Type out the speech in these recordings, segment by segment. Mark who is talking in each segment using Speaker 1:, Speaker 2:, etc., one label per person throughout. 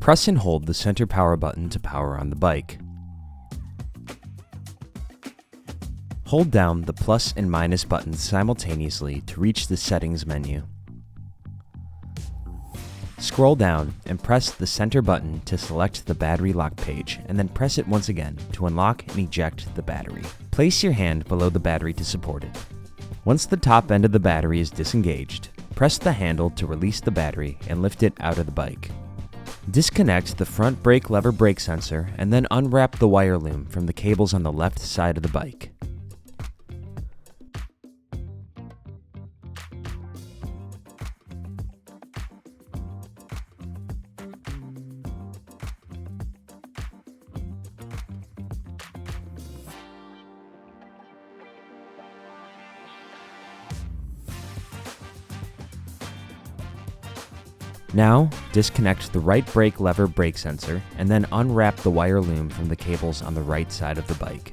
Speaker 1: Press and hold the center power button to power on the bike. Hold down the plus and minus buttons simultaneously to reach the settings menu. Scroll down and press the center button to select the battery lock page, and then press it once again to unlock and eject the battery. Place your hand below the battery to support it. Once the top end of the battery is disengaged, press the handle to release the battery and lift it out of the bike. Disconnect the front brake lever brake sensor and then unwrap the wire loom from the cables on the left side of the bike. Now, disconnect the right brake lever brake sensor and then unwrap the wire loom from the cables on the right side of the bike.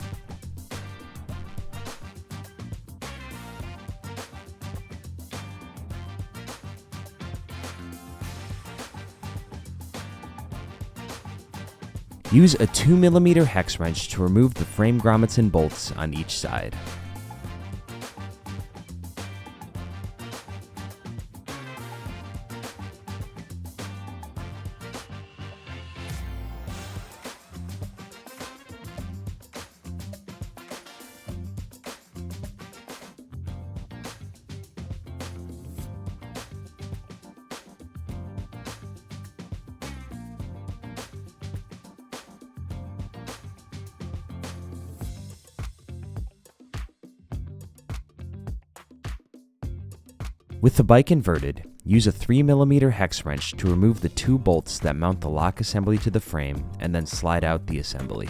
Speaker 1: Use a 2mm hex wrench to remove the frame grommets and bolts on each side. With the bike inverted, use a 3mm hex wrench to remove the two bolts that mount the lock assembly to the frame and then slide out the assembly.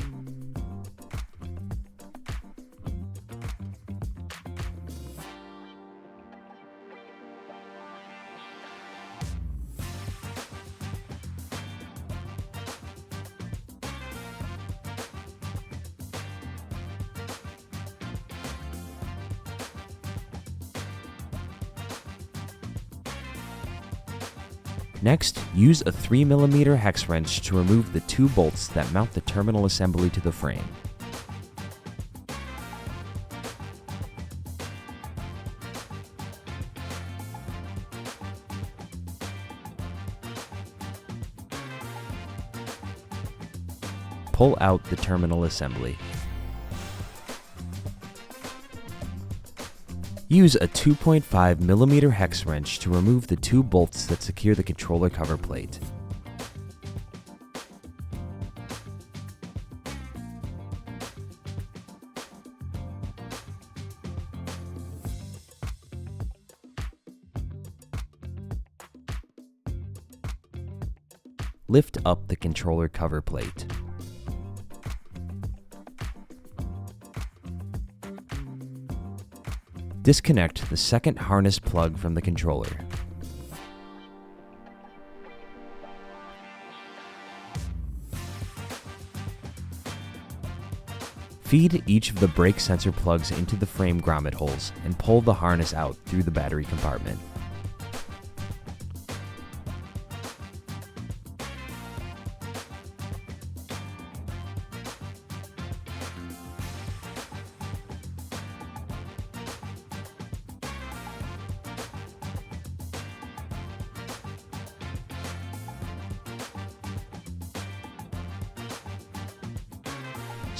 Speaker 1: Next, use a 3mm hex wrench to remove the two bolts that mount the terminal assembly to the frame. Pull out the terminal assembly. Use a 2.5mm hex wrench to remove the two bolts that secure the controller cover plate. Lift up the controller cover plate. Disconnect the second harness plug from the controller. Feed each of the brake sensor plugs into the frame grommet holes and pull the harness out through the battery compartment.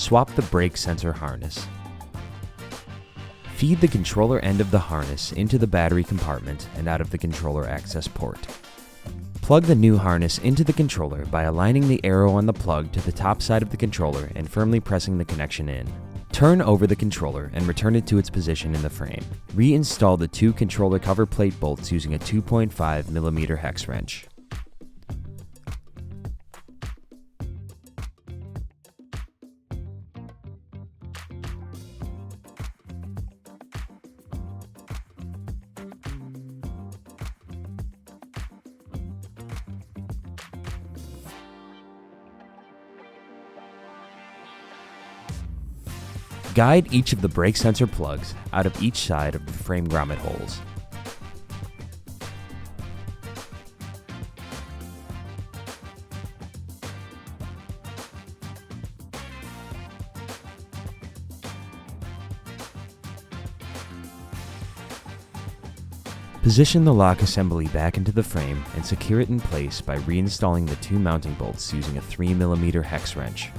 Speaker 1: Swap the brake sensor harness. Feed the controller end of the harness into the battery compartment and out of the controller access port. Plug the new harness into the controller by aligning the arrow on the plug to the top side of the controller and firmly pressing the connection in. Turn over the controller and return it to its position in the frame. Reinstall the two controller cover plate bolts using a 2.5mm hex wrench. Guide each of the brake sensor plugs out of each side of the frame grommet holes. Position the lock assembly back into the frame and secure it in place by reinstalling the 2 mounting bolts using a 3mm hex wrench.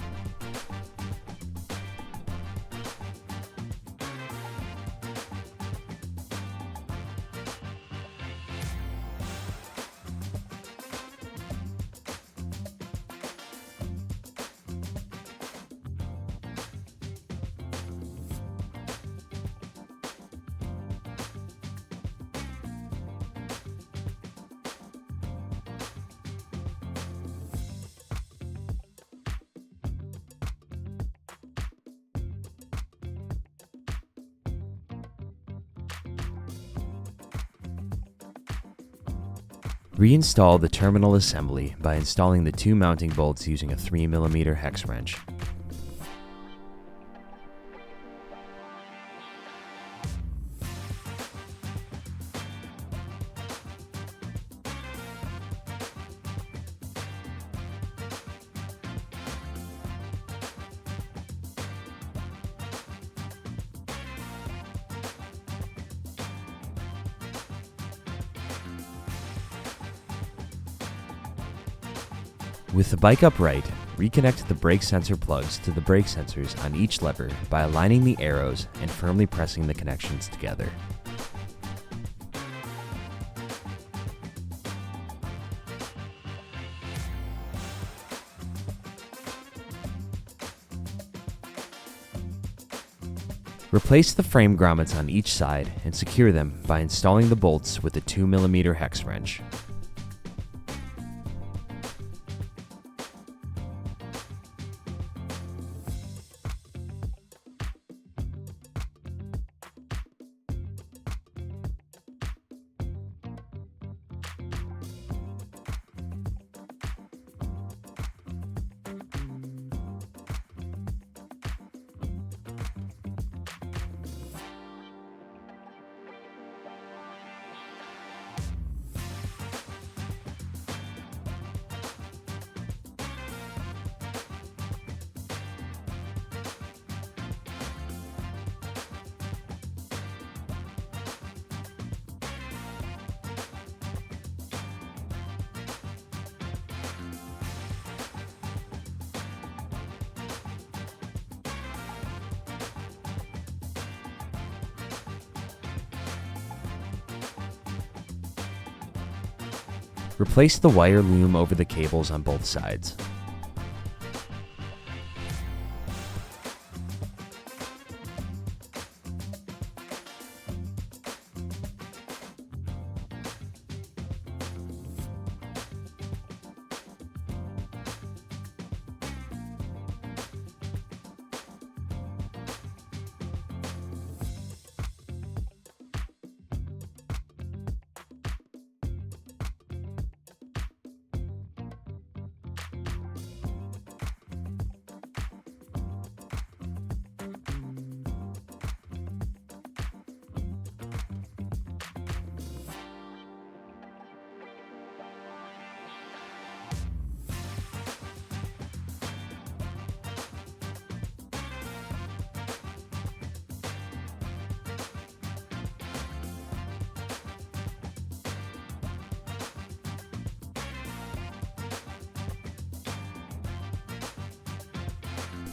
Speaker 1: Reinstall the terminal assembly by installing the 2 mounting bolts using a 3mm hex wrench. With the bike upright, reconnect the brake sensor plugs to the brake sensors on each lever by aligning the arrows and firmly pressing the connections together. Replace the frame grommets on each side and secure them by installing the bolts with a 2mm hex wrench. Replace the wire loom over the cables on both sides.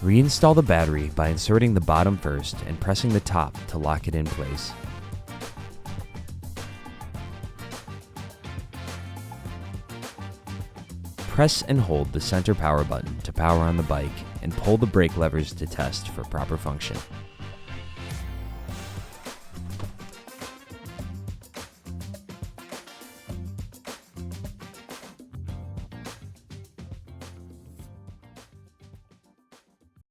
Speaker 1: Reinstall the battery by inserting the bottom first and pressing the top to lock it in place. Press and hold the center power button to power on the bike and pull the brake levers to test for proper function.